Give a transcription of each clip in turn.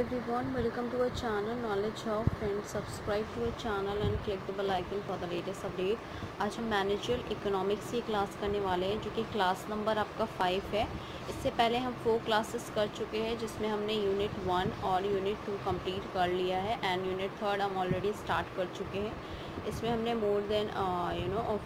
everyone, welcome to our channel Knowledge Hub. Friends, subscribe to our channel and click the bell icon for the latest update. आज हम managerial economics की class करने वाले हैं, जो कि क्लास नंबर आपका 5 है। इससे पहले हम 4 क्लासेस कर चुके हैं, जिसमें हमने यूनिट 1 और यूनिट 2 कंप्लीट कर लिया है एंड यूनिट 3 हम ऑलरेडी स्टार्ट कर चुके हैं। इसमें हमने more than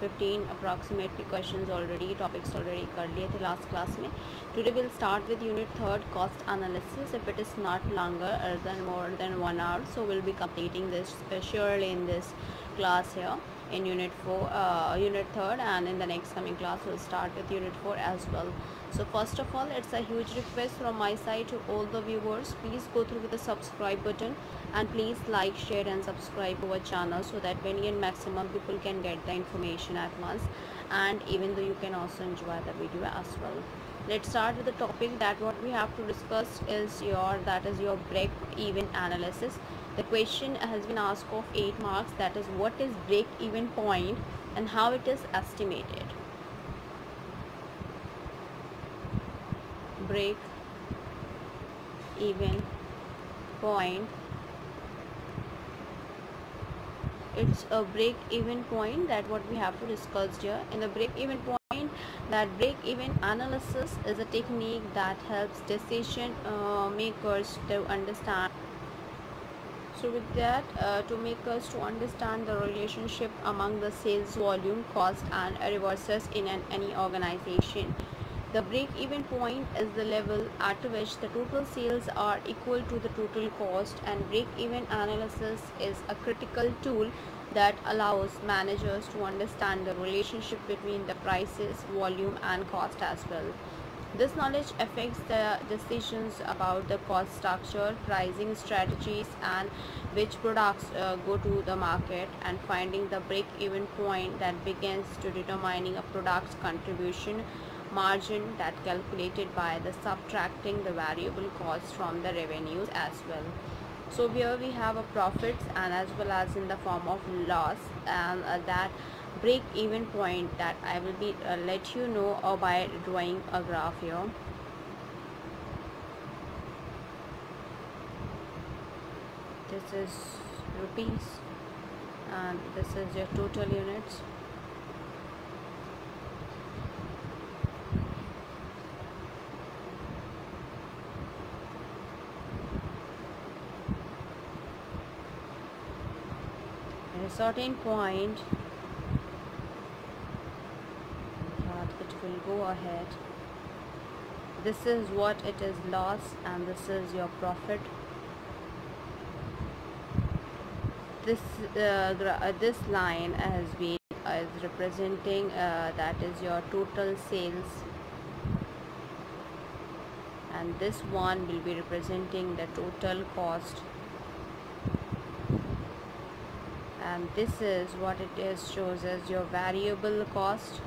15 approximately questions already topics already कर लिए थे लास्ट क्लास में। Today will start with unit 3 cost analysis if it is not longer than more than 1 hour, so we'll be completing this surely in this class here in unit 3, and in the next coming class we'll start with unit 4 as well. So first of all, it's a huge request from my side to all the viewers, please go through with the subscribe button and please like, share and subscribe our channel so that many and maximum people can get the information at once, and even though you can also enjoy the video as well. Let's start with the topic that what we have to discuss is your break even analysis. The question has been asked of 8 marks, that is what is break even point and how it is estimated. Break even point, it's a break even point that what we have to discuss here. In the break even point, that break even analysis is a technique that helps decision makers to understand. So with that, to make us to understand the relationship among the sales volume, cost and reverses in any organization. The break-even point is the level at which the total sales are equal to the total cost, and break-even analysis is a critical tool that allows managers to understand the relationship between the prices, volume and cost as well. This knowledge affects the decisions about the cost structure, pricing strategies and which products go to the market, and finding the break-even point that begins to determining a product's contribution margin that calculated by the subtracting the variable cost from the revenues as well. So here we have a profits and as well as in the form of loss, and that break even point that I will be let you know by drawing a graph here. This is rupees and this is your total units. At a certain point that it will go ahead, this is what it is loss and this is your profit. This line has been is representing that is your total sales, and this one will be representing the total cost, and this is what it is shows as your variable cost,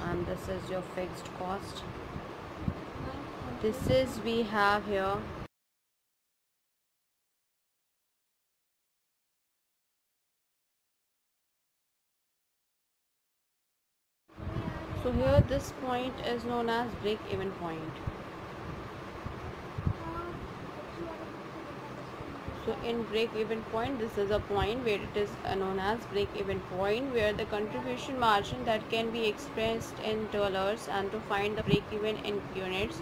and this is your fixed cost. This is we have here so here this point is known as break even point. So in break even point, this is a point where it is known as break even point, where the contribution margin that can be expressed in dollars, and to find the break even in units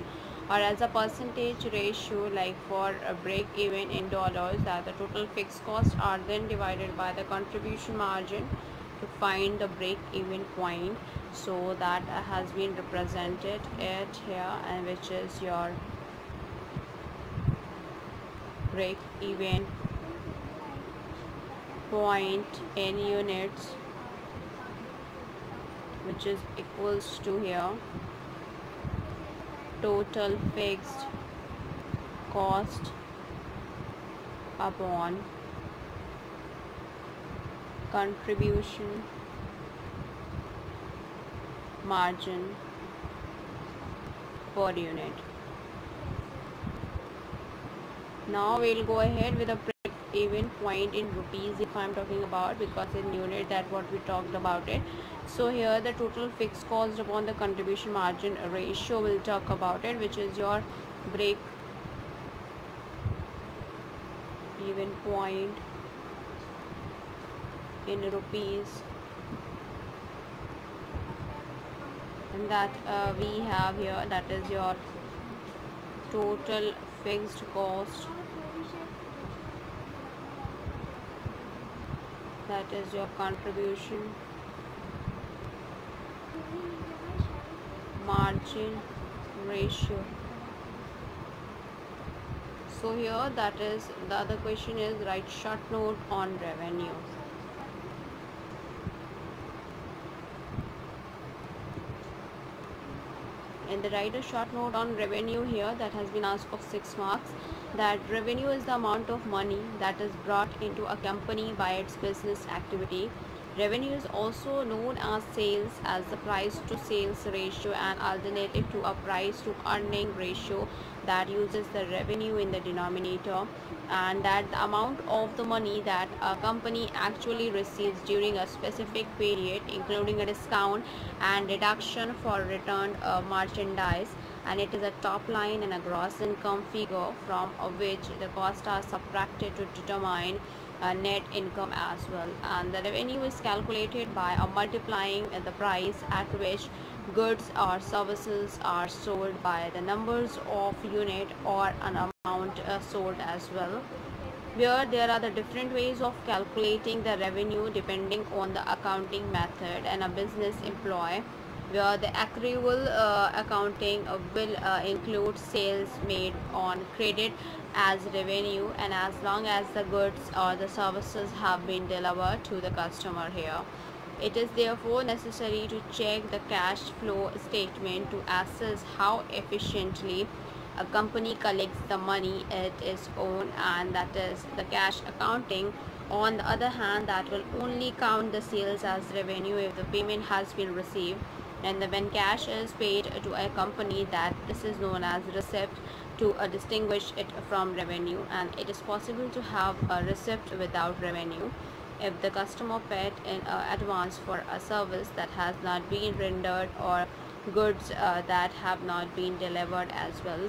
or as a percentage ratio, like for a break even in dollars, that the total fixed costs are then divided by the contribution margin to find the break even point. So that has been represented it here, and which is your break even point in units, which is equals to here total fixed cost upon contribution margin per unit. Now we'll go ahead with a break even point in rupees if I'm talking about, because in unit that what we talked about it. So here the total fixed cost upon the contribution margin ratio will talk about it, which is your break even point in rupees, and that we have here, that is your total fixed cost, that is your contribution margin ratio. So here, that is the other question is write short note on revenue. And the write a short note on revenue here, that has been asked of 6 marks. That revenue is the amount of money that is brought into a company by its business activity. Revenue is also known as sales, as the price to sales ratio, an alternative to a price to earning ratio that uses the revenue in the denominator, and that the amount of the money that a company actually receives during a specific period, including a discount and deduction for returned merchandise, and it is a top line and a gross income figure from which the costs are subtracted to determine net income as well. And the revenue is calculated by multiplying the price at which goods or services are sold by the numbers of unit or an amount sold as well. Where there are the different ways of calculating the revenue depending on the accounting method and a business employ, where the accrual accounting will include sales made on credit as revenue, and as long as the goods or the services have been delivered to the customer here. It is therefore necessary to check the cash flow statement to assess how efficiently a company collects the money it is owed, and that is the cash accounting. On the other hand, that will only count the sales as revenue if the payment has been received, and when cash is paid to a company, that this is known as receipt, to distinguish it from revenue. And it is possible to have a receipt without revenue if the customer paid in advance for a service that has not been rendered or goods that have not been delivered as well.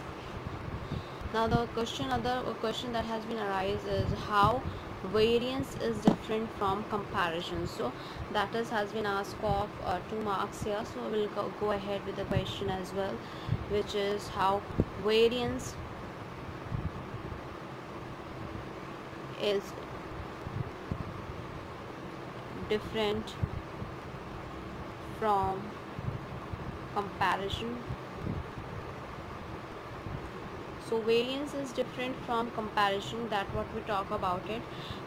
Now the other question that has been arise is how variance is different from comparison. So that is has been asked of 2 marks here. So we'll go ahead with the question as well, which is how variance is different from comparison. So variance is different from comparison, that what we talk about it,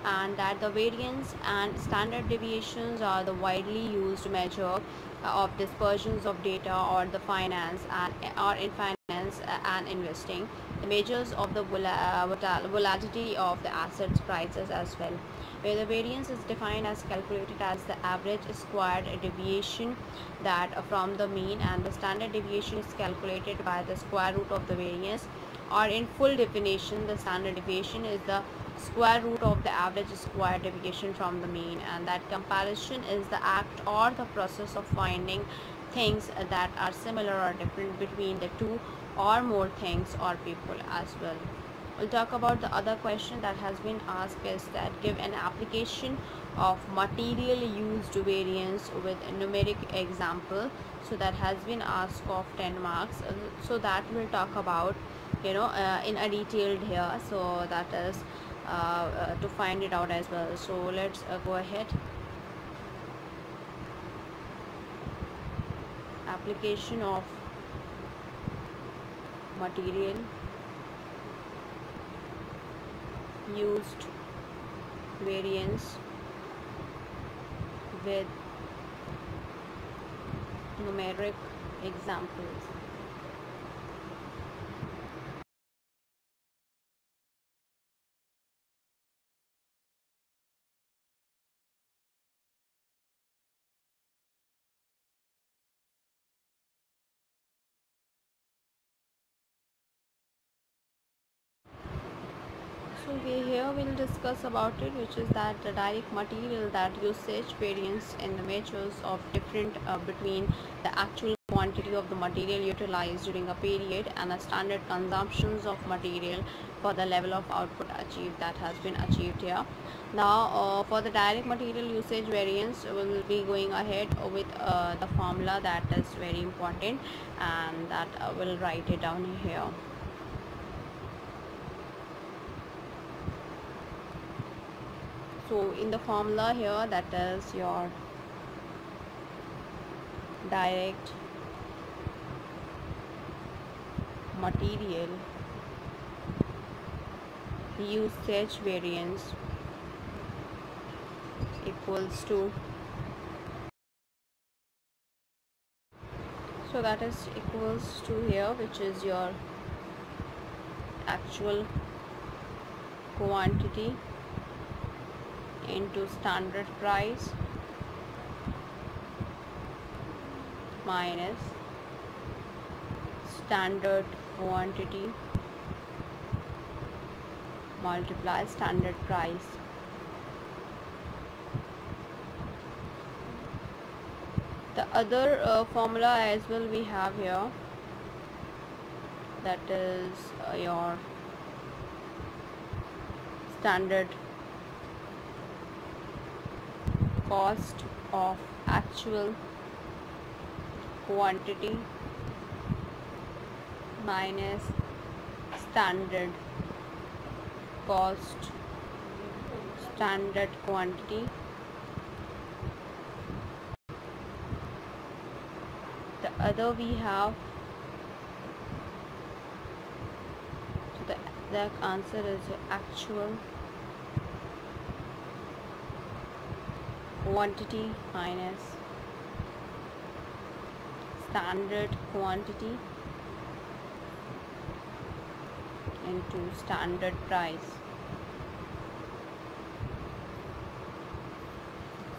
and that the variance and standard deviations are the widely used measure of dispersions of data or the finance and or in finance and investing, the measures of the volatility of the assets prices as well, where the variance is defined as calculated as the average squared deviation that from the mean, and the standard deviation is calculated by the square root of the variance, or in full definition, the standard deviation is the square root of the average square deviation from the mean, and that comparison is the act or the process of finding things that are similar or different between the two or more things or people as well. We'll talk about the other question that has been asked is that give an application of material used variance with a numeric example. So that has been asked of 10 marks. So that we'll talk about in a detailed here. So that is to find it out as well. So let's go ahead. Application of material used variance with numeric examples. So here we'll discuss about it, which is that the direct material that usage variance in the measures of different between the actual quantity of the material utilized during a period and a standard consumptions of material for the level of output achieved that has been achieved here. Now for the direct material usage variance, we will be going ahead with the formula that is very important, and that will write it down here. So in the formula here, that is your direct material usage variance equals to, so that is equals to here, which is your actual quantity into standard price minus standard quantity multiply standard price. The other formula as well we have here, that is your standard cost of actual quantity minus standard cost standard quantity. The other we have, so the answer is actual quantity minus standard quantity into standard price.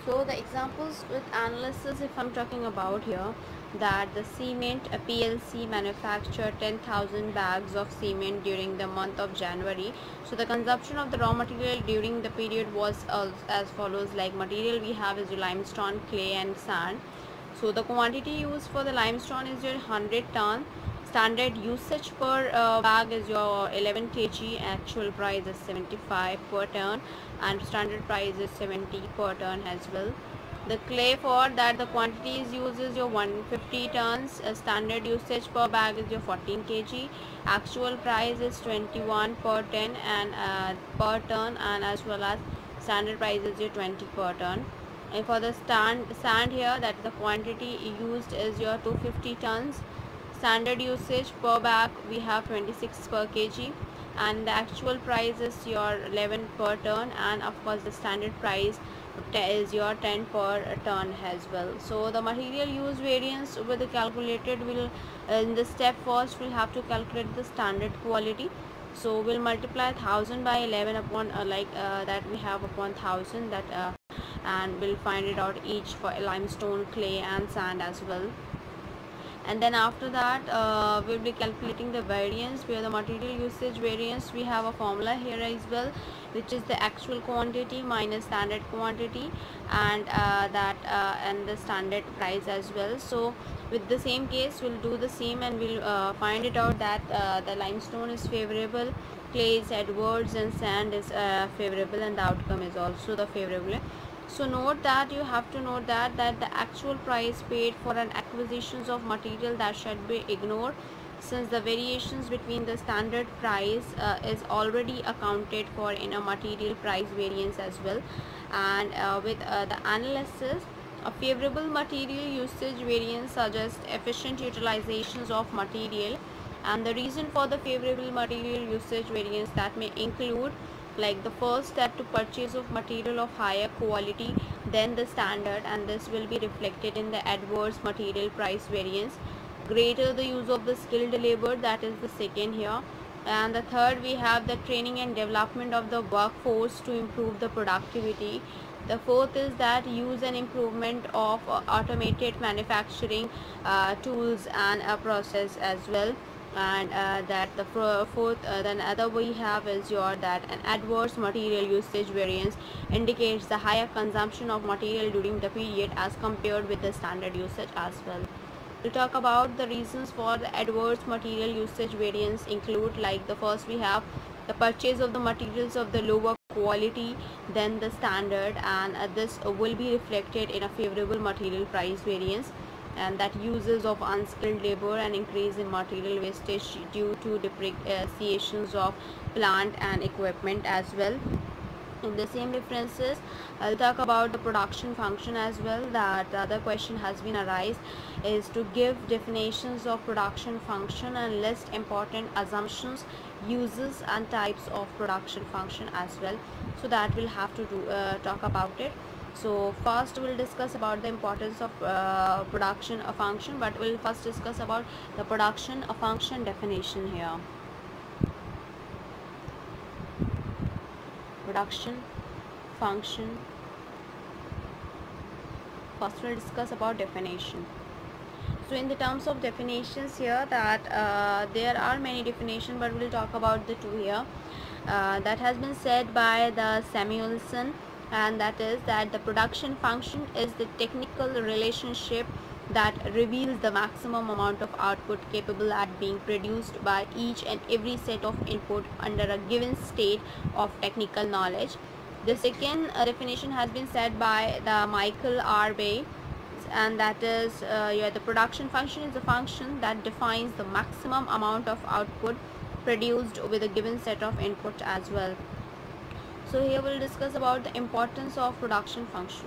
So the examples with analysis, if I'm talking about here, that the cement PLC manufactured 10,000 bags of cement during the month of January. So the consumption of the raw material during the period was as follows. Like material we have is limestone, clay and sand. So the quantity used for the limestone is your 100 ton. Standard usage per bag is your 11 kg. Actual price is 75 per ton, and standard price is 70 per ton as well. The clay, for that the quantity is used is your 150 tons. Standard usage per bag is your 14 kg. Actual price is 21 per ton and as well as standard price is your 20 per ton. And for the sand here, that the quantity used is your 250 tons. Standard usage per bag we have 26 per kg, and the actual price is your 11 per ton, and of course the standard price is your 10 per ton as well. So the material use variance with the calculated will, in the step first we'll have to calculate the standard quality. So we'll multiply 1000 by 11 upon that we have upon 1000, that and we'll find it out each for limestone, clay and sand as well. And then after that we'll be calculating the variance, where the material usage variance we have a formula here as well, which is the actual quantity minus standard quantity, and and the standard price as well. So with the same case we'll do the same, and we'll find it out that the limestone is favorable, clay is adverse, and sand is favorable, and the outcome is also the favorable. So note that you have to note that the actual price paid for an acquisitions of material, that should be ignored, since the variations between the standard price is already accounted for in a material price variance as well. And with the analysis, a favorable material usage variance suggests efficient utilizations of material, and the reason for the favorable material usage variance that may include, like the first step to purchase of material of higher quality than the standard, and this will be reflected in the adverse material price variance. Greater the use of the skilled labor, that is the second here. And the third, we have the training and development of the workforce to improve the productivity. The fourth is that use and improvement of automated manufacturing tools and process as well. And that the fourth, then other we have is your that an adverse material usage variance indicates the higher consumption of material during the period as compared with the standard usage as well. We'll talk about the reasons for the adverse material usage variance include, like the first we have the purchase of the materials of the lower quality than the standard, and this will be reflected in a favorable material price variance, and that uses of unskilled labor and increase in material wastage due to depreciations of plant and equipment as well. In the same references, I'll talk about the production function as well. That the other question has been arise is to give definitions of production function and list important assumptions, uses and types of production function as well. So that we'll have to talk about it. So first we'll discuss about the importance of production function, but we'll first discuss about the production function definition here. Production function. First we'll discuss about definition. So in the terms of definitions here, that there are many definitions, but we'll talk about the two here. That has been said by the Samuelson, and that is that the production function is the technical relationship that reveals the maximum amount of output capable at being produced by each and every set of input under a given state of technical knowledge. The second definition has been said by the Michael R. Bay, and that is the production function is a function that defines the maximum amount of output produced with a given set of input as well. So here we'll discuss about the importance of production function.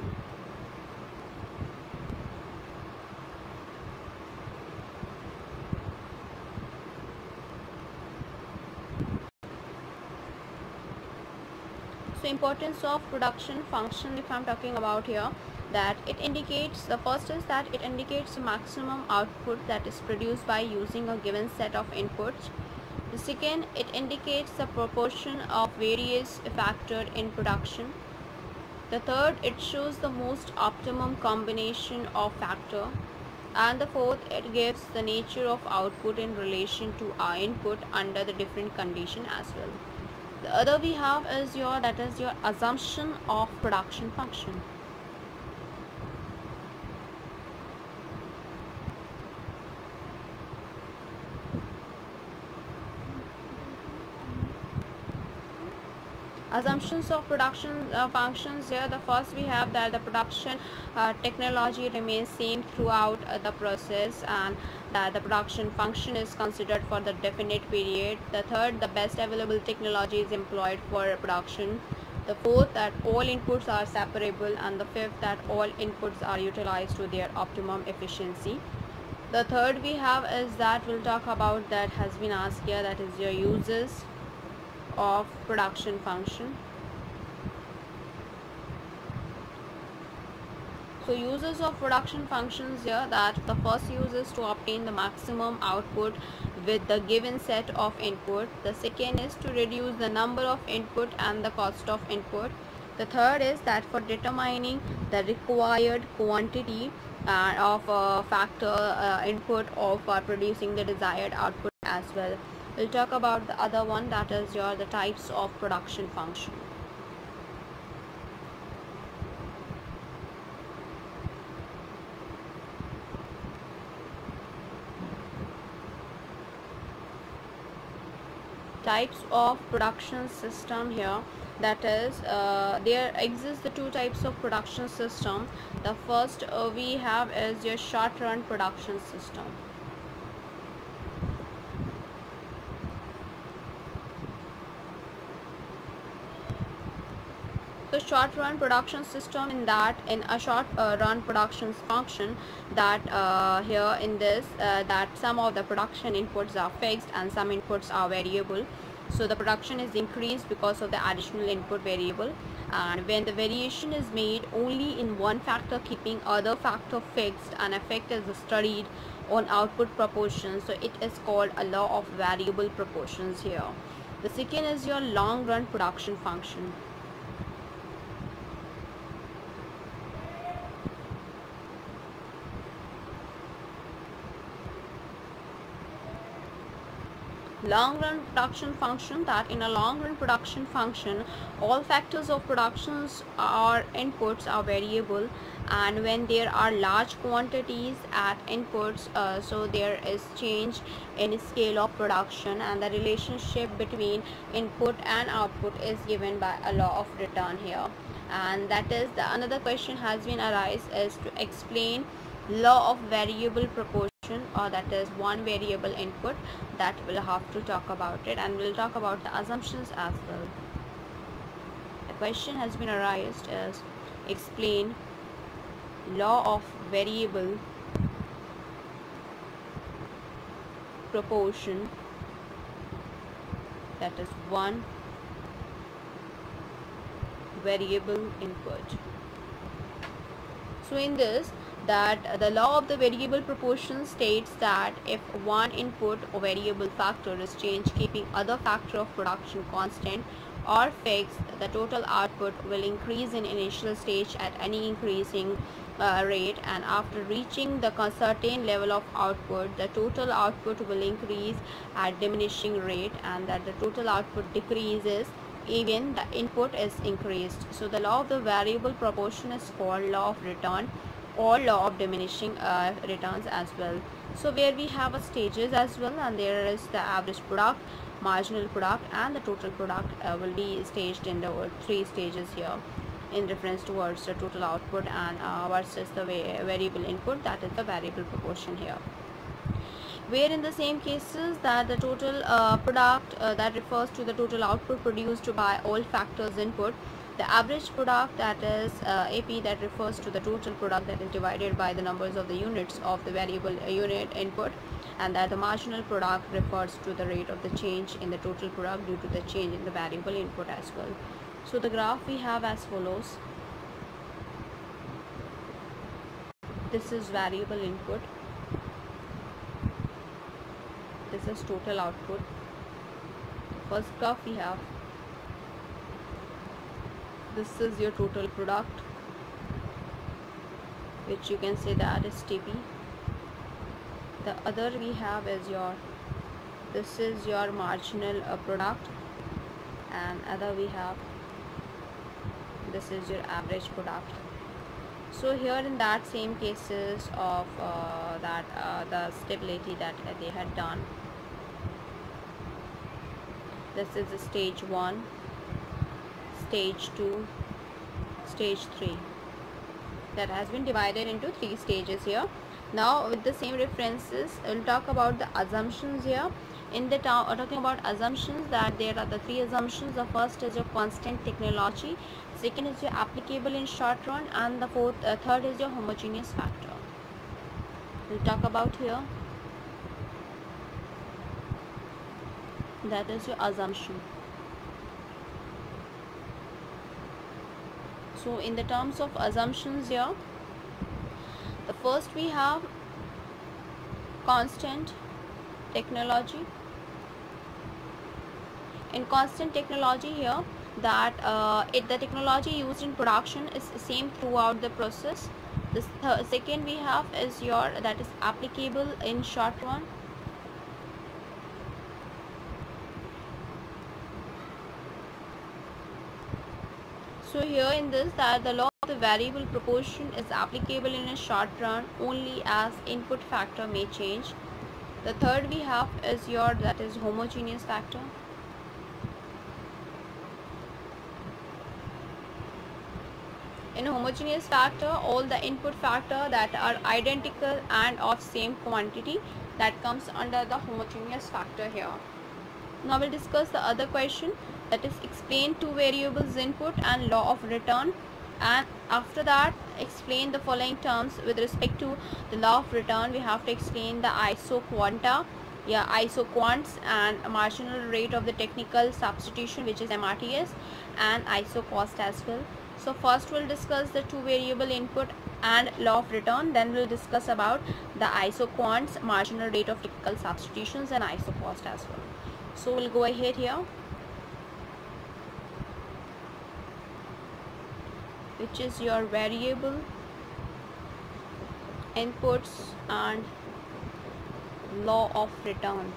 So importance of production function, if I'm talking about here, that it indicates, the first is that it indicates the maximum output that is produced by using a given set of inputs. The second, it indicates the proportion of various factors in production. The third, it shows the most optimum combination of factor. And the fourth, it gives the nature of output in relation to our input under the different condition as well. The other we have is your assumption of production function. Assumptions of production functions here. The first we have that the production technology remains same throughout the process, and that the production function is considered for the definite period. The third, the best available technology is employed for production. The fourth, that all inputs are separable, and the fifth, that all inputs are utilized to their optimum efficiency. The third we have is that we'll talk about, that has been asked here, that is your uses of production function. So uses of production functions here, that the first use is to obtain the maximum output with the given set of input. The second is to reduce the number of input and the cost of input. The third is that for determining the required quantity of factor input of producing the desired output as well. We'll talk about the other one, that is the types of production function. Types of production system here, that is there exist the two types of production system. The first we have is your short run production system. The short run production system, in that in a short run production function, that here in this that some of the production inputs are fixed and some inputs are variable. So the production is increased because of the additional input variable, and when the variation is made only in one factor keeping other factor fixed, an effect is studied on output proportions. So it is called a law of variable proportions here. The second is your long run production function. long run production function, that in a long run production function all factors of productions or inputs are variable, and when there are large quantities at inputs, so there is change in scale of production, and the relationship between input and output is given by a law of return here. And that is the another question has been arise is to explain law of variable proportion, or that is one variable input, that we'll have to talk about it, and we'll talk about the assumptions as well. The question has been arised is explain law of variable proportion, that is one variable input. So in this, that the law of the variable proportion states that if one input or variable factor is changed keeping other factor of production constant or fixed, the total output will increase in initial stage at any increasing rate, and after reaching the certain level of output, the total output will increase at diminishing rate, and that the total output decreases even the input is increased. So the law of the variable proportion is called law of return or law of diminishing returns as well. So where we have a stages as well, and there is the average product, marginal product, and the total product will be staged in the three stages here in reference towards the total output and versus the variable input, that is the variable proportion here. Where in the same cases that the total product that refers to the total output produced by all factors input, the average product, that is AP, that refers to the total product that is divided by the numbers of the units of the variable unit input, and that the marginal product refers to the rate of the change in the total product due to the change in the variable input as well. So the graph we have as follows. This is variable input, this is total output. First graph we have, this is your total product, which you can say that is TP. The other we have is your, this is your marginal product, and other we have, this is your average product. So here in that same cases of the stability that they had done, this is the stage 1, stage 2, stage 3, that has been divided into 3 stages here. Now with the same references, we'll talk about the assumptions here. In the talking about assumptions, that there are the 3 assumptions. The first is your constant technology, second is your applicable in short run, and the third is your homogeneous factor. We'll talk about here, that is your assumption. So in the terms of assumptions here, the first we have constant technology. In constant technology here, that the technology used in production is same throughout the process. The second we have is your, that is applicable in short run. So here in this, that the law of the variable proportion is applicable in a short run only as input factor may change. The third we have is your, that is homogeneous factor. In homogeneous factor, all the input factor that are identical and of same quantity, that comes under the homogeneous factor here. Now we'll discuss the other question, that is explain 2 variables input and law of return, and after that explain the following terms with respect to the law of return. We have to explain the isoquanta, isoquants, and marginal rate of the technical substitution, which is MRTS, and isocost as well. So first we'll discuss the 2 variable input and law of return, then we'll discuss about the isoquants, marginal rate of technical substitutions, and isocost as well. So we'll go ahead here, which is your variable inputs and law of return.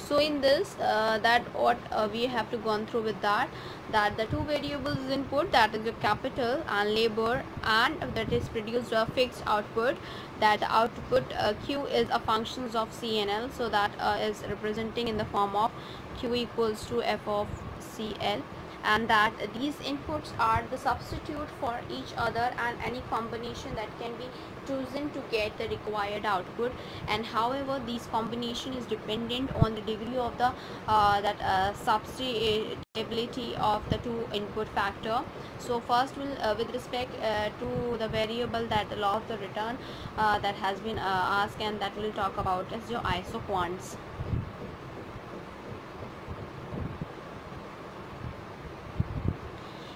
So in this that what we have to gone through with that the two variables input, that is your capital and labor, and that is produced a fixed output, that output Q is a functions of C and L, so that is representing in the form of Q equals to F of CL, and that these inputs are the substitute for each other and any combination that can be chosen to get the required output. And however, this combination is dependent on the degree of the substitutability of the two input factor. So first we'll with respect to the variable that the law of the return that has been asked, and that we'll talk about as your isoquants.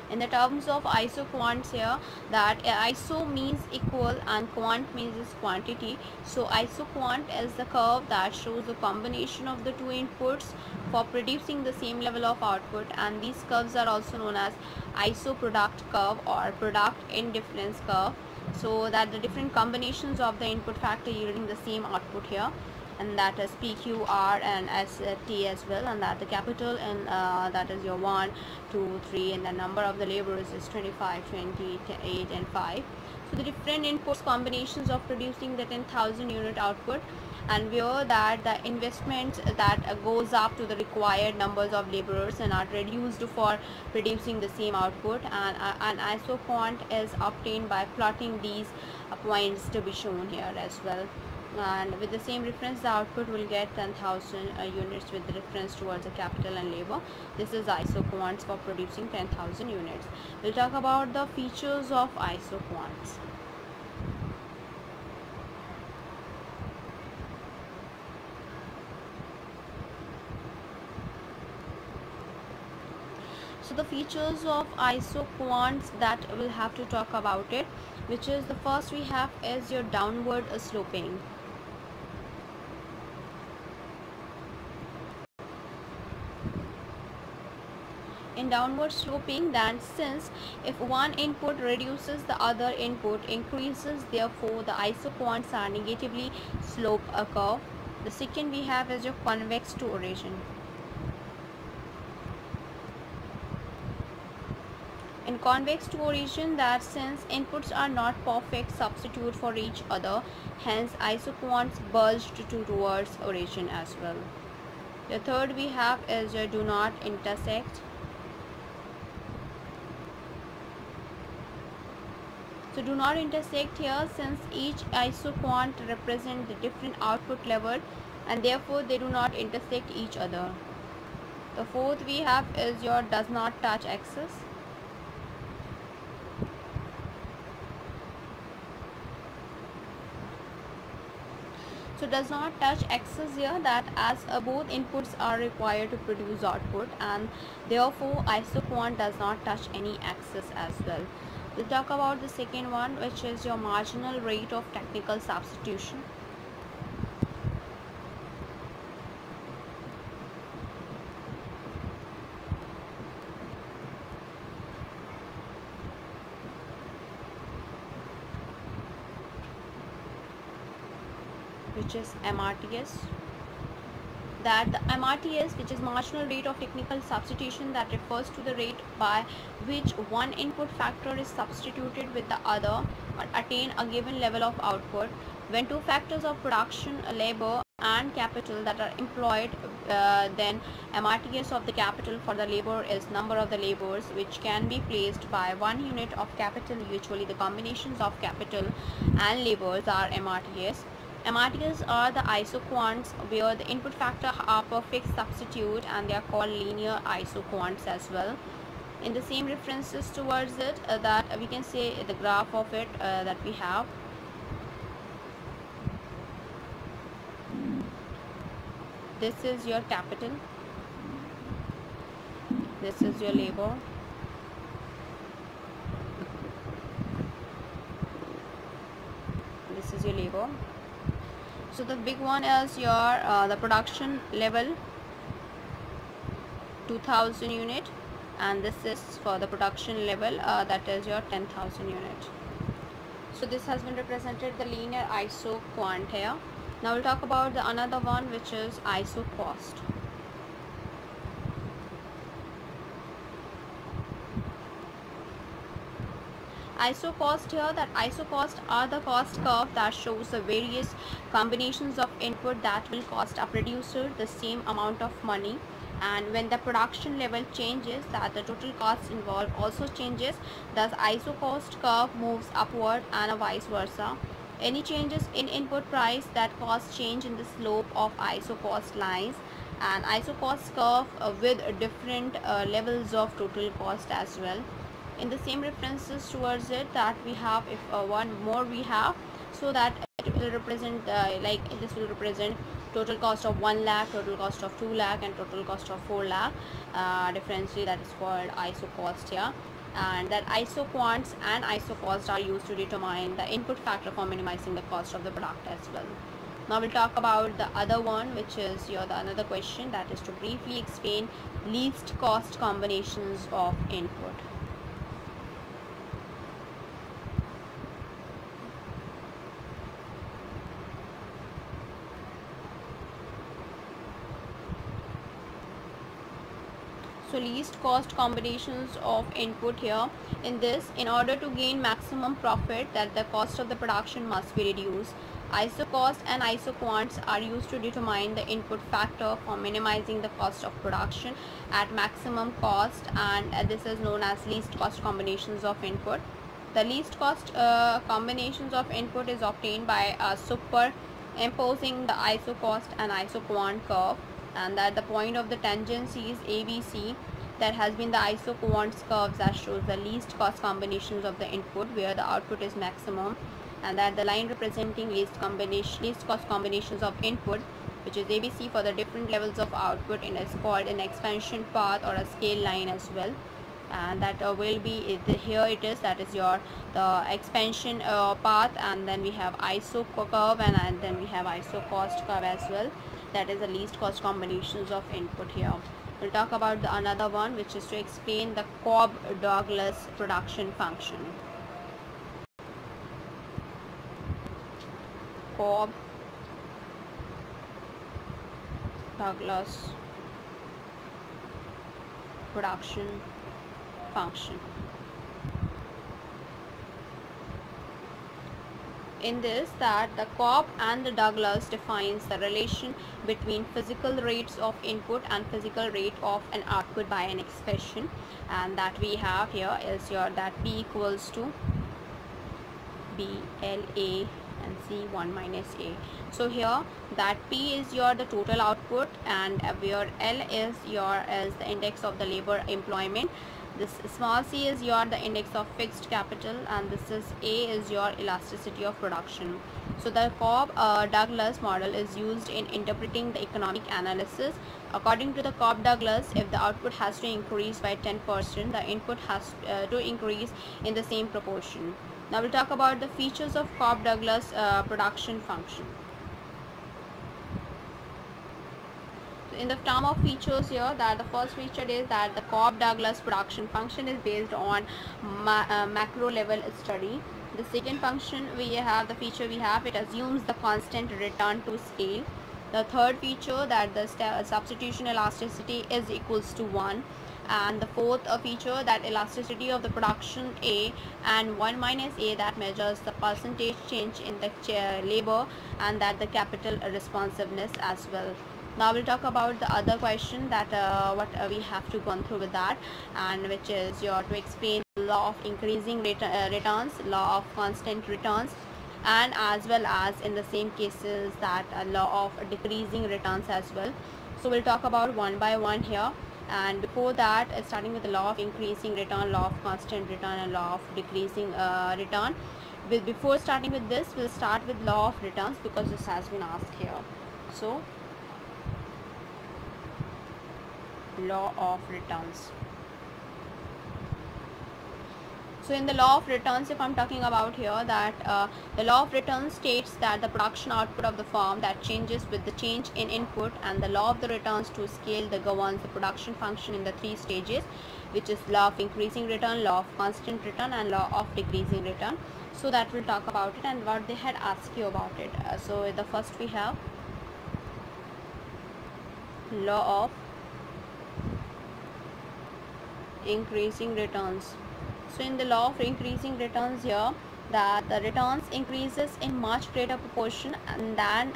In the terms of isoquants here, that iso means equal and quant means is quantity. So isoquant is the curve that shows the combination of the two inputs for producing the same level of output, and these curves are also known as isoproduct curve or product indifference curve, so that the different combinations of the input factor yielding the same output here, and that is PQR and ST as well, and that the capital and that is your 1, 2, 3, and the number of the laborers is 25, 20, 8, and 5. So the different inputs combinations of producing the 10,000 unit output, and where that the investment that goes up to the required numbers of laborers and are reduced for producing the same output, and an isoquant is obtained by plotting these points to be shown here as well. And with the same reference, the output will get 10,000 units with the reference towards the capital and labor. This is isoquants for producing 10,000 units. We'll talk about the features of isoquants. So the features of isoquants that we'll have to talk about it, which is the first we have is your downward sloping. In downward sloping, then since if one input reduces, the other input increases, therefore the isoquants are negatively slope a curve. The second we have is your convex to origin. In convex to origin, that since inputs are not perfect substitute for each other, hence isoquants bulged towards origin as well. The third we have is your do not intersect. So do not intersect here, since each isoquant represents the different output level and therefore they do not intersect each other. The fourth we have is your does not touch axis. So does not touch axis here, that as both inputs are required to produce output, and therefore isoquant does not touch any axis as well. We'll talk about the second one, which is your marginal rate of technical substitution. Which is MRTS. That the MRTS, which is marginal rate of technical substitution, that refers to the rate by which one input factor is substituted with the other or attain a given level of output. When two factors of production, labor and capital that are employed, then MRTS of the capital for the labor is number of the laborers which can be placed by 1 unit of capital. Usually the combinations of capital and labors are MRTS. MRTs are the isoquants where the input factor are perfect substitute, and they are called linear isoquants as well. In the same references towards it, that we can say the graph of it that we have. This is your capital. This is your labor. This is your labor. So the big one is your the production level 2000 unit, and this is for the production level that is your 10,000 unit. So this has been represented the linear isoquant here. Now we'll talk about the another one, which is isocost. ISO cost here, that ISO cost are the cost curve that shows the various combinations of input that will cost a producer the same amount of money, and when the production level changes, that the total cost involved also changes. Thus ISO cost curve moves upward and vice versa. Any changes in input price that cause change in the slope of ISO cost lines, and ISO cost curve with different levels of total cost as well. In the same references towards it, that we have, if one more we have, so that it will represent like this will represent total cost of 1 lakh, total cost of 2 lakh, and total cost of 4 lakh. Differentially, that is called ISO cost here. And that ISO quants and ISO cost are used to determine the input factor for minimizing the cost of the product as well. Now we'll talk about the other one, which is the another question, that is to briefly explain least cost combinations of input. So least cost combinations of input here. In this, in order to gain maximum profit, that the cost of the production must be reduced. ISO cost and ISO quants are used to determine the input factor for minimizing the cost of production at maximum cost, and this is known as least cost combinations of input. The least cost combinations of input is obtained by superimposing the ISO cost and ISO quant curve, and that the point of the tangency is ABC. That has been the ISO quants curves that shows the least cost combinations of the input where the output is maximum, and that the line representing least cost combinations of input, which is ABC for the different levels of output, and is called an expansion path or a scale line as well. And that will be here it is, that is the expansion path, and then we have ISO curve, and then we have ISO cost curve as well. That is the least cost combinations of input here. We'll talk about the another one, which is to explain the Cobb-Douglas production function. Cobb-Douglas production function. In this, that the Cobb and the Douglas defines the relation between physical rates of input and physical rate of an output by an expression, and that we have here is that P equals to BLA and C1 minus A. So here that P is the total output, and where L is the index of the labor employment. This small c is the index of fixed capital, and this is A is your elasticity of production. So the Cobb-Douglas model is used in interpreting the economic analysis. According to the Cobb-Douglas, if the output has to increase by 10%, the input has to increase in the same proportion. Now we'll talk about the features of Cobb-Douglas production function. In the term of features here, that the first feature is that the Cobb-Douglas production function is based on macro level study. The second function we have, the feature we have, it assumes the constant return to scale. The third feature, that the substitution elasticity is equals to 1. And the fourth feature, that elasticity of the production A and 1 minus A, that measures the percentage change in the labor and that the capital responsiveness as well. Now we'll talk about the other question, that what we have to go through with that, and which is to explain law of increasing returns, law of constant returns, and as well as in the same cases that law of decreasing returns as well. So we'll talk about one by one here. And before that, starting with the law of increasing return, law of constant return, and law of decreasing return. Before starting with this, we'll start with law of returns because this has been asked here. So law of returns. So in the law of returns, if I'm talking about here, that the law of returns states that the production output of the firm that changes with the change in input, and the law of the returns to scale that governs the production function in the 3 stages, which is law of increasing return, law of constant return, and law of decreasing return. So that we'll talk about it and what they had asked you about it. So the first we have law of increasing returns. So in the law of increasing returns here, that the returns increases in much greater proportion and than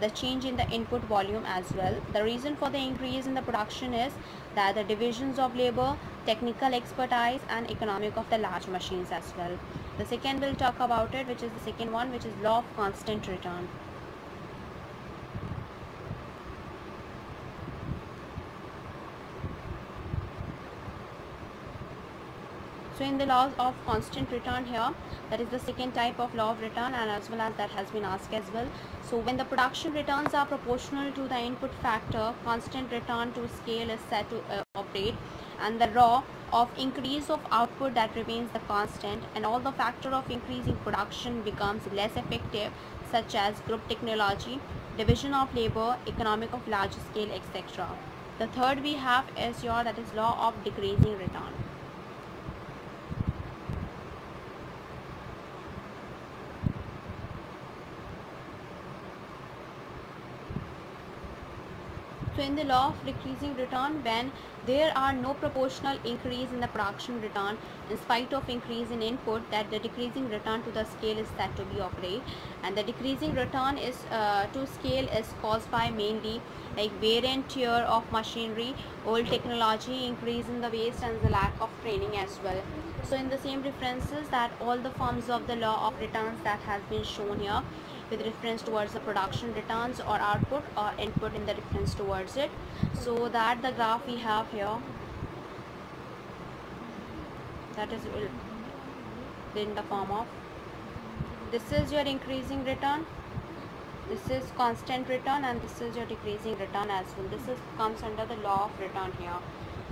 the change in the input volume as well. The reason for the increase in the production is that the divisions of labor, technical expertise and economic of the large machines as well. The second we'll talk about it, which is the second one, which is law of constant return. So in the laws of constant return here, that is the second type of law of return, and as well as that has been asked as well. So when the production returns are proportional to the input factor, constant return to scale is set to operate, and the law of increase of output that remains the constant, and all the factor of increasing production becomes less effective, such as group technology, division of labor, economic of large scale, etc. The third we have is your, that is law of decreasing return. So in the law of decreasing return, when there are no proportional increase in the production return in spite of increase in input, that the decreasing return to the scale is said to be operate, and the decreasing return is to scale is caused by mainly like wear and tear of machinery, old technology, increase in the waste and the lack of training as well. So in the same references, that all the forms of the law of returns that has been shown here with reference towards the production returns or output or input in the reference towards it. So that the graph we have here, that is in the form of, this is your increasing return, this is constant return, and this is your decreasing return as well. This is comes under the law of return here.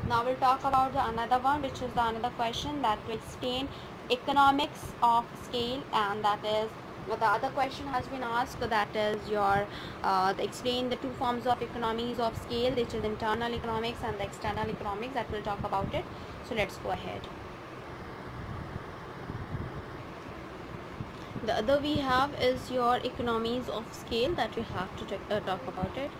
Now we'll talk about the another one, which is the another question that will explain economics of scale, and that is the other question has been asked, that is your explain the two forms of economies of scale, which is internal economics and the external economics, that will talk about it. So let's go ahead. The other we have is your economies of scale, that we have to talk about it.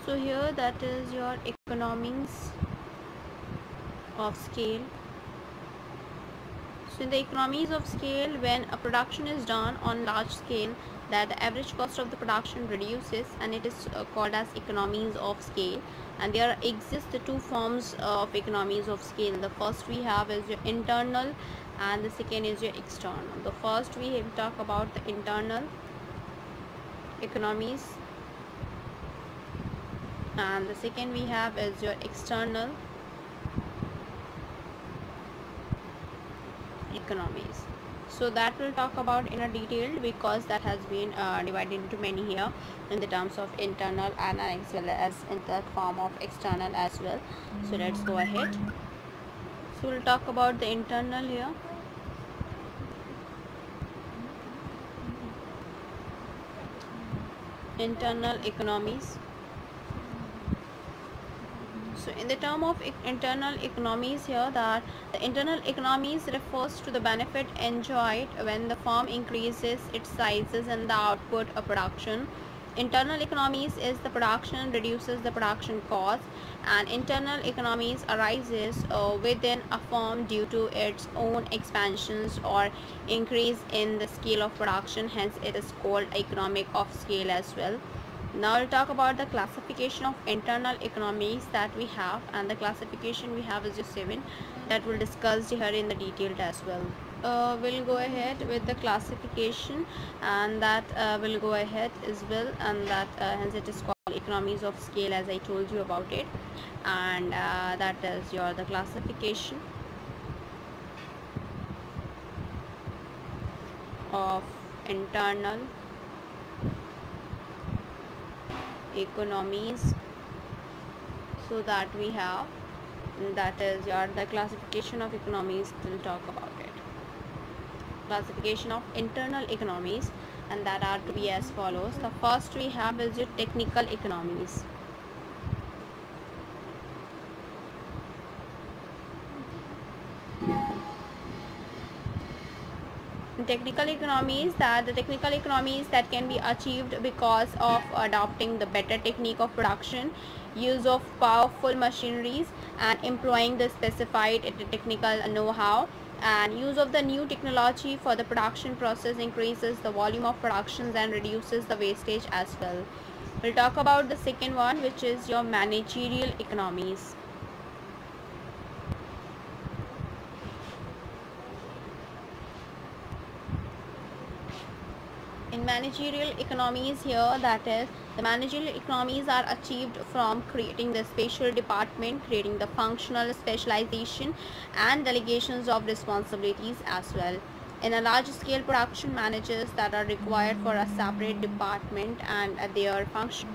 So here, that is your economies of scale. So in the economies of scale, when a production is done on large scale, that the average cost of the production reduces, and it is called as economies of scale. And there exist the two forms of economies of scale. The first we have is your internal, and the second is your external. The first we have talk about the internal economies, and the second we have is your external economies. So that we'll talk about in a detail, because that has been divided into many here in the terms of internal and as well as in the form of external as well. So let's go ahead. So we'll talk about the internal here. internal economies. So in the term of internal economies here, that the internal economies refers to the benefit enjoyed when the firm increases its sizes and the output of production. Internal economies is the production reduces the production cost, and internal economies arises within a firm due to its own expansions or increase in the scale of production. Hence it is called economic of scale as well. Now we'll talk about the classification of internal economies that we have, and the classification we have is just 7 that we'll discuss here in the detailed as well. We'll go ahead with the classification, and that will go ahead as well, and that hence it is called economies of scale, as I told you about it. And that is the classification of internal economies. So that we have, that is the classification of economies. We'll talk about it. Classification of internal economies, and that are to be as follows. The first we have is your technical economies. Technical economies, that the technical economies that can be achieved because of adopting the better technique of production, use of powerful machineries, and employing the specified technical know-how, and use of the new technology for the production process increases the volume of productions and reduces the wastage as well. We'll talk about the second one, which is your managerial economies. In managerial economies here, that is, the managerial economies are achieved from creating the special department, creating the functional specialization and delegations of responsibilities as well. In a large scale production, managers that are required for a separate department and their function.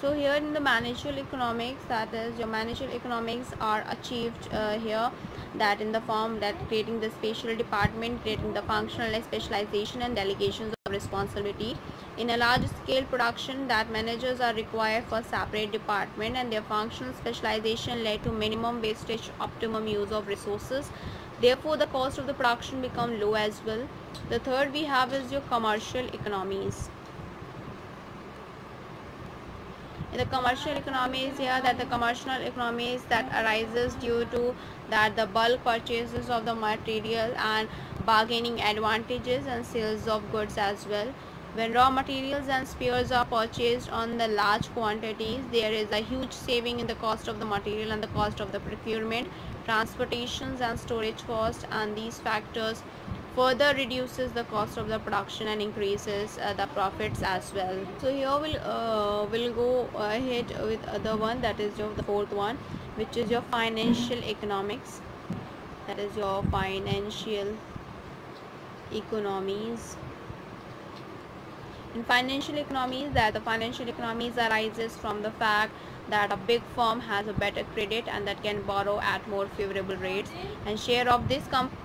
So here in the managerial economics, that is, your managerial economics are achieved here, that in the form that creating the special department, creating the functional specialization and delegations of responsibility. In a large scale production, that managers are required for separate department and their functional specialization led to minimum wastage, optimum use of resources. Therefore the cost of the production become low as well. The third we have is your commercial economies. In the commercial economies here, that the commercial economies that arises due to that the bulk purchases of the material and bargaining advantages and sales of goods as well. When raw materials and spares are purchased on the large quantities, there is a huge saving in the cost of the material and the cost of the procurement, transportations and storage cost, and these factors further reduces the cost of the production and increases the profits as well. So here we'll go ahead with other one, that is the fourth one, which is your financial economics. That is your financial economies. In financial economies, that the financial economies arises from the fact that a big firm has a better credit and that can borrow at more favorable rates, and share of this company.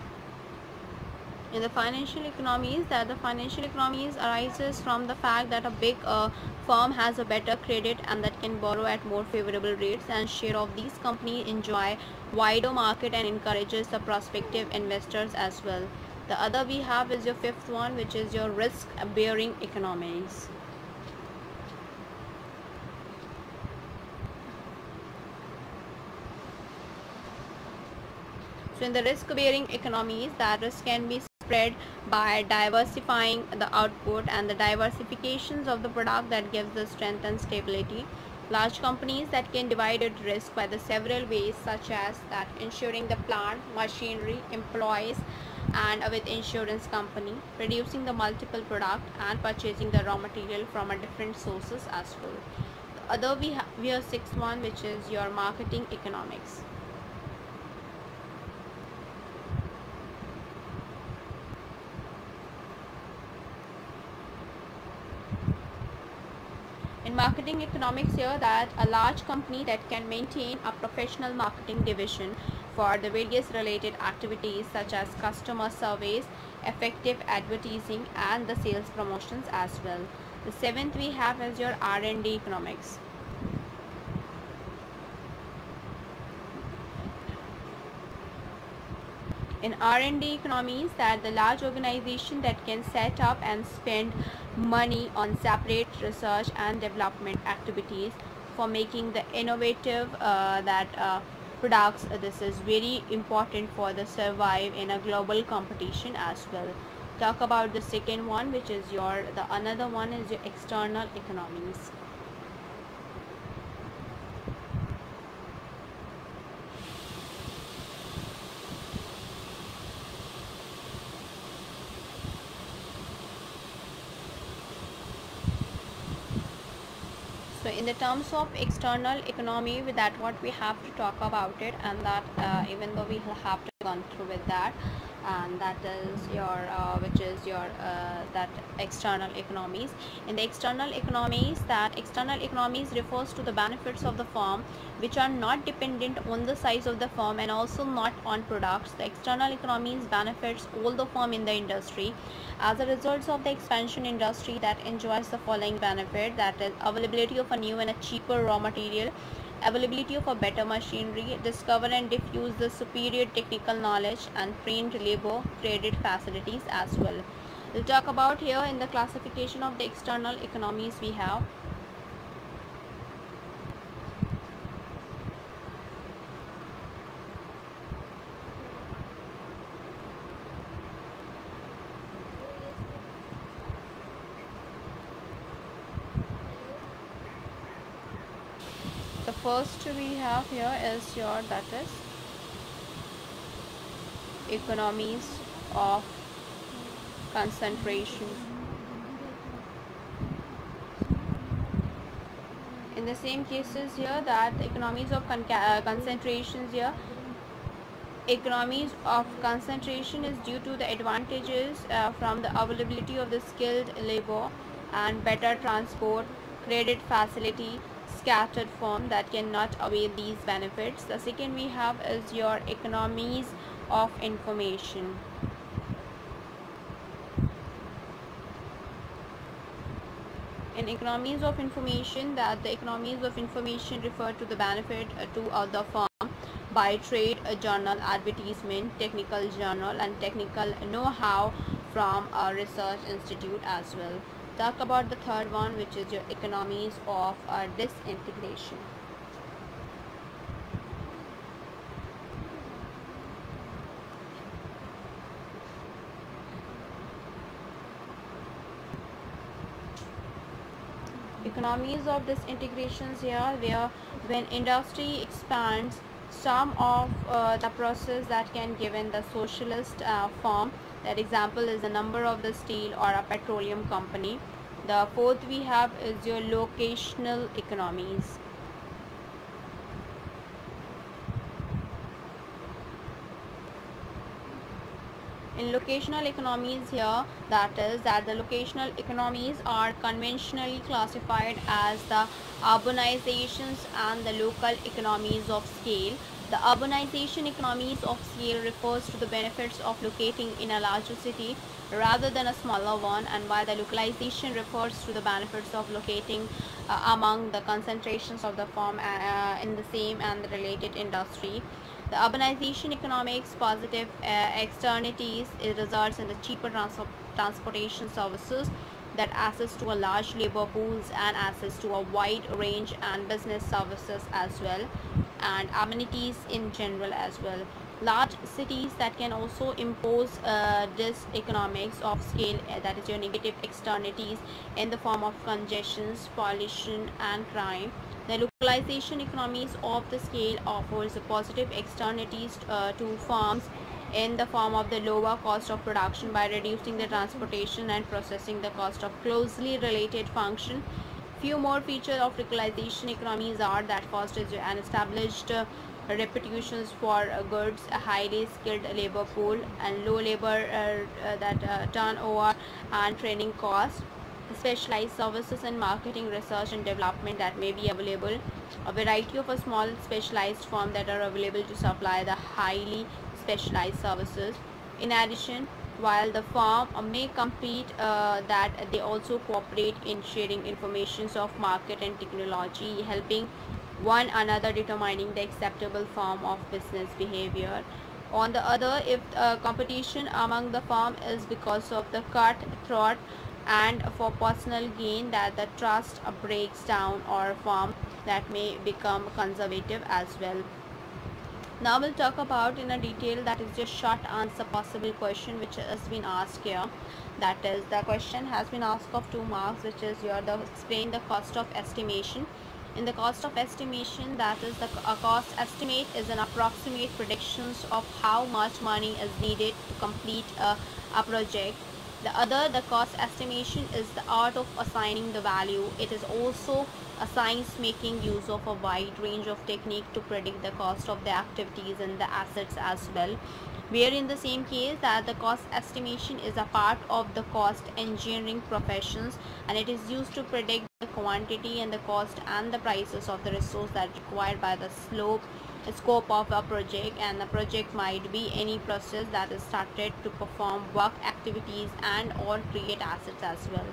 In the financial economies, that the financial economies arises from the fact that a big firm has a better credit and that can borrow at more favorable rates, and share of these companies enjoy wider market and encourages the prospective investors as well. The other we have is your fifth one, which is your risk bearing economies. So in the risk bearing economies, that risk can be spread by diversifying the output, and the diversifications of the product that gives the strength and stability. Large companies that can divide its risk by the several ways, such as that insuring the plant, machinery, employees, and with insurance company, producing the multiple product and purchasing the raw material from a different sources as well. The other we have sixth one, which is your marketing economics. In marketing economics here, that a large company that can maintain a professional marketing division for the various related activities such as customer surveys, effective advertising and the sales promotions as well. The seventh we have is your R&D economics. In R&D economies, that the large organization that can set up and spend money on separate research and development activities for making the innovative products. This is very important for the survive in a global competition as well. Talk about the second one, which is the another one is your external economies. So in the terms of external economy, with that what we have to talk about it, and that even though we have to gone through with that, and that is your which is your that external economies. In the external economies, that external economies refers to the benefits of the firm which are not dependent on the size of the firm and also not on products. The external economies benefits all the firm in the industry as a result of the expansion industry that enjoys the following benefit, that is availability of a new and a cheaper raw material, availability of a better machinery, discover and diffuse the superior technical knowledge, and trained labor, credit facilities as well. We'll talk about here in the classification of the external economies we have. The first we have here is that is economies of concentration. In the same cases here, that economies of concentrations here, economies of concentration is due to the advantages from the availability of the skilled labor and better transport, credit facility, scattered firm that cannot avail these benefits. The second we have is your economies of information. In economies of information, that the economies of information refer to the benefit to the firm by trade, journal, advertisement, technical journal, and technical know-how from a research institute as well. Talk about the third one, which is your economies of disintegration. Economies of disintegrations here, where when industry expands, some of the process that can given the socialist form. That example is the number of the steel or a petroleum company. The fourth we have is your locational economies. In locational economies here, that is that the locational economies are conventionally classified as the urbanizations and the local economies of scale. The urbanization economies of scale refers to the benefits of locating in a larger city rather than a smaller one, and while the localization refers to the benefits of locating among the concentrations of the firm in the same and the related industry. The urbanization economics positive externalities, it results in the cheaper transportation services, that access to a large labor pools and access to a wide range and business services as well, and amenities in general as well. Large cities that can also impose this economics of scale, that is your negative externalities in the form of congestions, pollution, and crime. The localization economies of the scale offers the positive externalities to firms in the form of the lower cost of production by reducing the transportation and processing the cost of closely related function. Few more features of localization economies are that first is an established reputations for goods, a highly skilled labor pool, and low labor turnover and training costs, specialized services in marketing, research and development that may be available, a variety of a small specialized firms that are available to supply the highly specialized services. In addition, while the firm may compete, that they also cooperate in sharing information of market and technology, helping one another determining the acceptable form of business behavior. On the other, if competition among the firm is because of the cutthroat and for personal gain, that the trust breaks down, or firm that may become conservative as well. Now we'll talk about in a detail, that is just short answer possible question which has been asked here. That is, the question has been asked of 2 marks, which is your the explain the cost of estimation. In the cost of estimation, that is the cost estimate is an approximate predictions of how much money is needed to complete a project. The cost estimation is the art of assigning the value. It is also a science making use of a wide range of technique to predict the cost of the activities and the assets as well. Where in the same case, that the cost estimation is a part of the cost engineering professions, and it is used to predict the quantity and the cost and the prices of the resource that required by the scope of a project. And the project might be any process that is started to perform work activities and or create assets as well.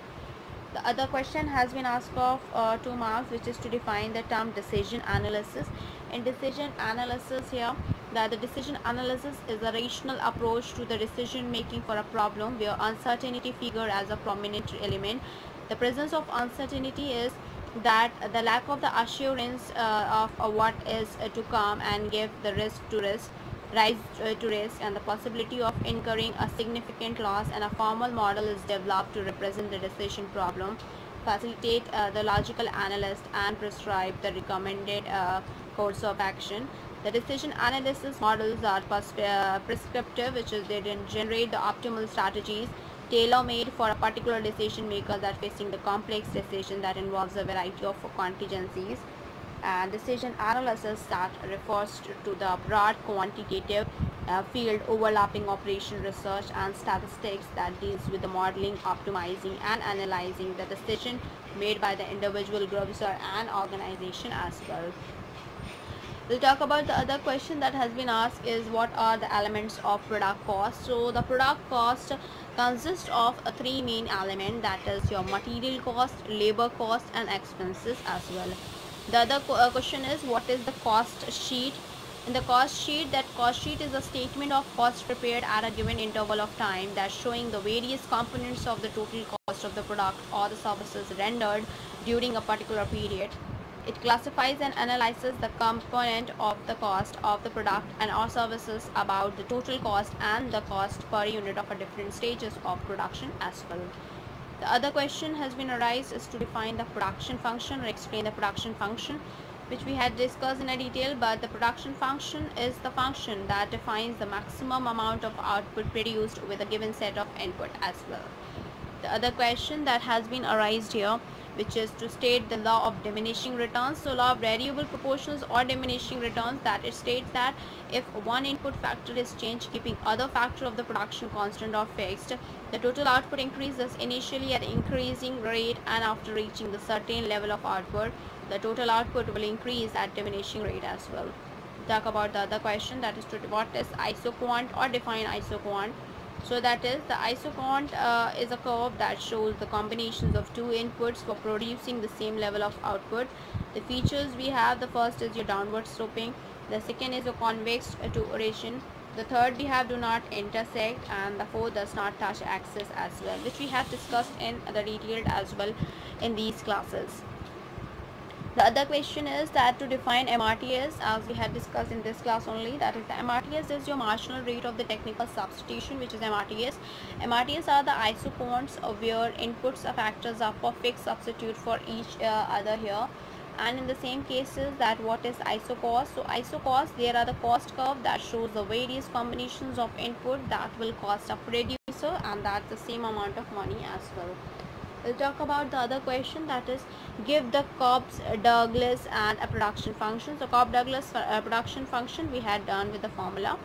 The other question has been asked of 2 marks, which is to define the term decision analysis. In decision analysis here, that the decision analysis is a rational approach to the decision making for a problem where uncertainty figure as a prominent element. The presence of uncertainty is that the lack of the assurance of what is to come, and give the rise to risk and the possibility of incurring a significant loss, and a formal model is developed to represent the decision problem, facilitate the logical analyst, and prescribe the recommended course of action. The decision analysis models are prescriptive, which is they generate the optimal strategies tailor-made for a particular decision maker that facing the complex decision that involves a variety of contingencies. And decision analysis that refers to the broad quantitative field overlapping operation research and statistics that deals with the modeling, optimizing, and analyzing the decision made by the individual groups or an organization as well. We'll talk about the other question that has been asked is what are the elements of product cost. So the product cost consists of 3 main elements, that is your material cost, labor cost, and expenses as well. The other question is what is the cost sheet. In the cost sheet, that cost sheet is a statement of cost prepared at a given interval of time that showing the various components of the total cost of the product or the services rendered during a particular period. It classifies and analyzes the component of the cost of the product and or services about the total cost and the cost per unit of a different stages of production as well. The other question has been arised is to define the production function or explain the production function, which we had discussed in a detail, but the production function is the function that defines the maximum amount of output produced with a given set of input as well. The other question that has been arised here, which is to state the law of diminishing returns. So law of variable proportions or diminishing returns, that it states that if one input factor is changed, keeping other factor of the production constant or fixed, the total output increases initially at increasing rate, and after reaching the certain level of output, the total output will increase at diminishing rate as well. Talk about the other question, that is to what is isoquant or define isoquant. So that is the isoquant is a curve that shows the combinations of 2 inputs for producing the same level of output. The features we have, the first is your downward sloping, the second is a convex to origin, the third we have do not intersect, and the fourth does not touch axis as well, which we have discussed in the detailed as well in these classes. The other question is that to define MRTS, as we had discussed in this class only, that is the MRTS is your marginal rate of the technical substitution, which is MRTS. MRTS are the isoquants where inputs of factors are for fixed substitute for each other here. And in the same cases, that what is isocost. So isocost, there are the cost curve that shows the various combinations of input that will cost a producer, and that's the same amount of money as well. We'll talk about the other question, that is give the Cobb-Douglas and a production function. So Cobb-Douglas production function we had done with the formula.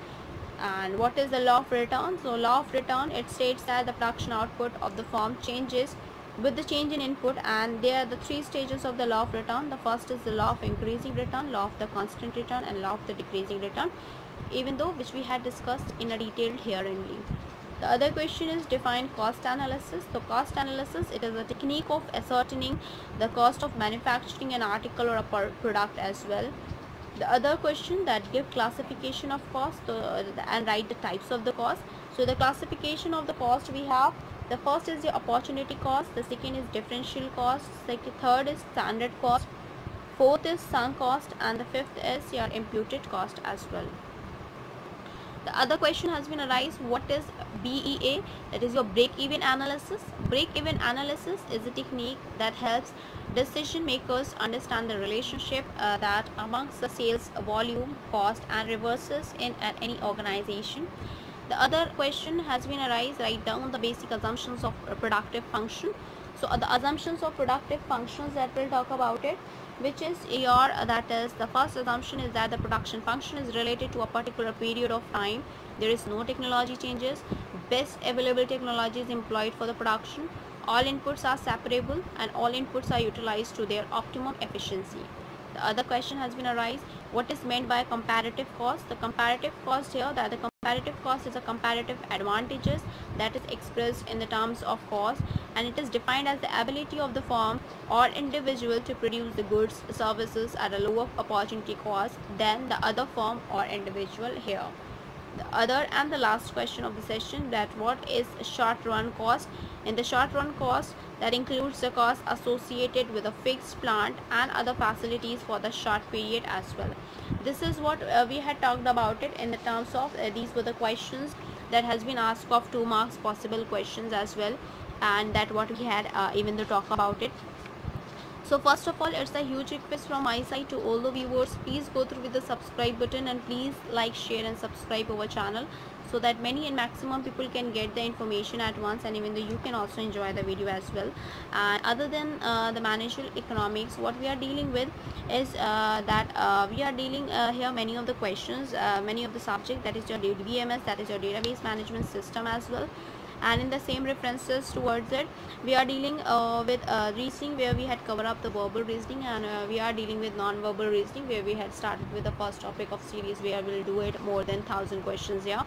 And what is the law of return? So law of return, it states that the production output of the firm changes with the change in input, and there are the 3 stages of the law of return. The first is the law of increasing return, law of the constant return, and law of the decreasing return, even though which we had discussed in a detailed here only. The other question is define cost analysis. So cost analysis, it is a technique of ascertaining the cost of manufacturing an article or a product as well. The other question, that give classification of cost and write the types of the cost. So the classification of the cost we have, the first is the opportunity cost, the second is differential cost, third is standard cost, fourth is sunk cost, and the fifth is your imputed cost as well. The other question has been arise, what is BEA? That is your break-even analysis. Break-even analysis is a technique that helps decision makers understand the relationship that amongst the sales volume, cost, and reverses in any organization. The other question has been arise, write down the basic assumptions of productive function. So the assumptions of productive functions that we'll talk about it, which is your that is the first assumption is that the production function is related to a particular period of time. There is no technology changes, best available technology is employed for the production, all inputs are separable, and all inputs are utilized to their optimum efficiency. The other question has been arise, what is meant by comparative cost? The comparative cost here, that the comparative cost is a comparative advantages that is expressed in the terms of cost, and it is defined as the ability of the firm or individual to produce the goods, services at a lower opportunity cost than the other firm or individual here. The other and the last question of the session, that what is short run cost? In the short run cost, that includes the cost associated with a fixed plant and other facilities for the short period as well. This is what we had talked about it in the terms of these were the questions that has been asked of 2 marks possible questions as well, and that what we had even to talk about it. So first of all, it's a huge request from my side to all the viewers, please go through with the subscribe button and please like, share and subscribe our channel, so that many and maximum people can get the information at once, and even though you can also enjoy the video as well. And other than the managerial economics, what we are dealing with is that we are dealing here many of the questions, many of the subject, that is your DBMS, that is your database management system as well. And in the same references towards it, we are dealing with reasoning, where we had covered up the verbal reasoning, and we are dealing with non-verbal reasoning, where we had started with the first topic of series, where we'll do it more than 1000 questions here.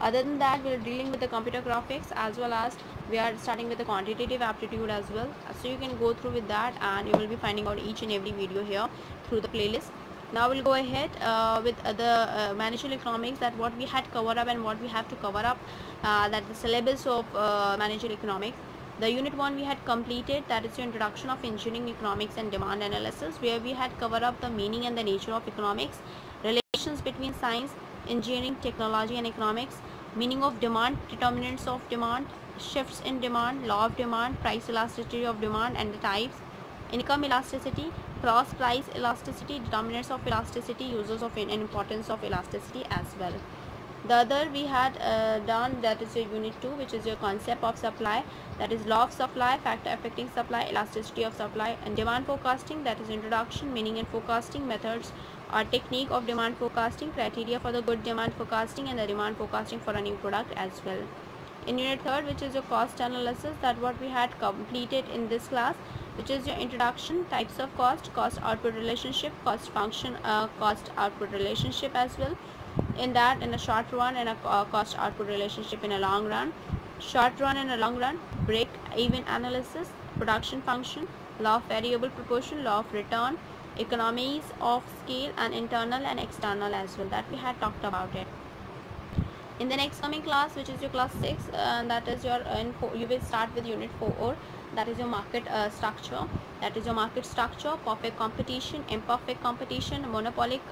Other than that, we're dealing with the computer graphics, as well as we are starting with the quantitative aptitude as well. So you can go through with that, and you will be finding out each and every video here through the playlist. Now we'll go ahead with the managerial economics, that what we had covered up and what we have to cover up, that the syllabus of managerial economics. The unit 1 we had completed, that is your introduction of engineering economics and demand analysis, where we had covered up the meaning and the nature of economics, relations between science, engineering, technology and economics, meaning of demand, determinants of demand, shifts in demand, law of demand, price elasticity of demand and the types, income elasticity, cross price elasticity, determinants of elasticity, uses of and importance of elasticity as well. The other we had done, that is your unit 2, which is your concept of supply, that is law of supply, factor affecting supply, elasticity of supply, and demand forecasting, that is introduction, meaning and forecasting, methods or technique of demand forecasting, criteria for the good demand forecasting, and the demand forecasting for a new product as well. In unit 3rd, which is your cost analysis, that what we had completed in this class, which is your introduction, types of cost, cost output relationship, cost function, cost output relationship as well. In that, in a short run and a cost output relationship in a long run, short run and a long run, break even analysis, production function, law of variable proportion, law of return, economies of scale, and internal and external as well, that we had talked about it. In the next coming class, which is your class 6, that is your you will start with unit 4, that is your market structure, that is your market structure, perfect competition, imperfect competition, monopolic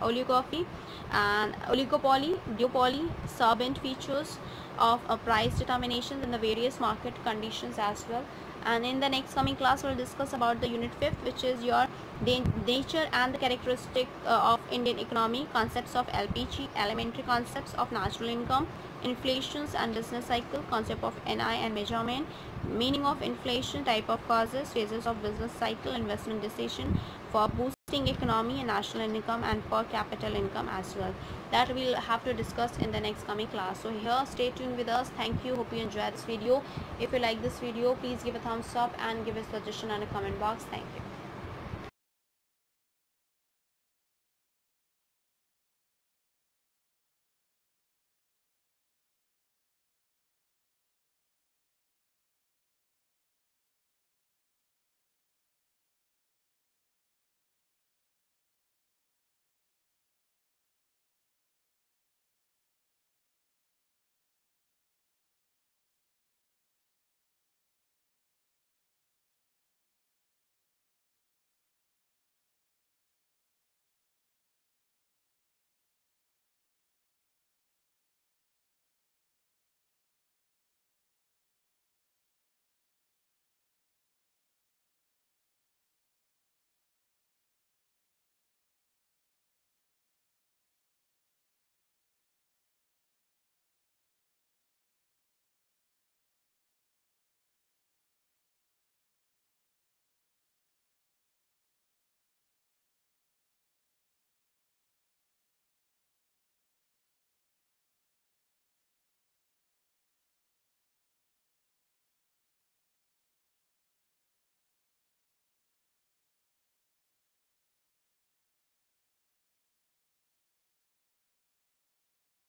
oligopoly and oligopoly, duopoly, solvent features of price determinations in the various market conditions as well. And in the next coming class, we'll discuss about the unit 5th, which is your nature and the characteristic of Indian economy, concepts of LPG, elementary concepts of national income, inflations and business cycle, concept of NI and measurement, meaning of inflation, type of causes, phases of business cycle, investment decision for boosting economy and national income and per capita income as well. That we'll have to discuss in the next coming class. So here, stay tuned with us. Thank you. Hope you enjoyed this video. If you like this video, please give a thumbs up and give a suggestion in a comment box. Thank you.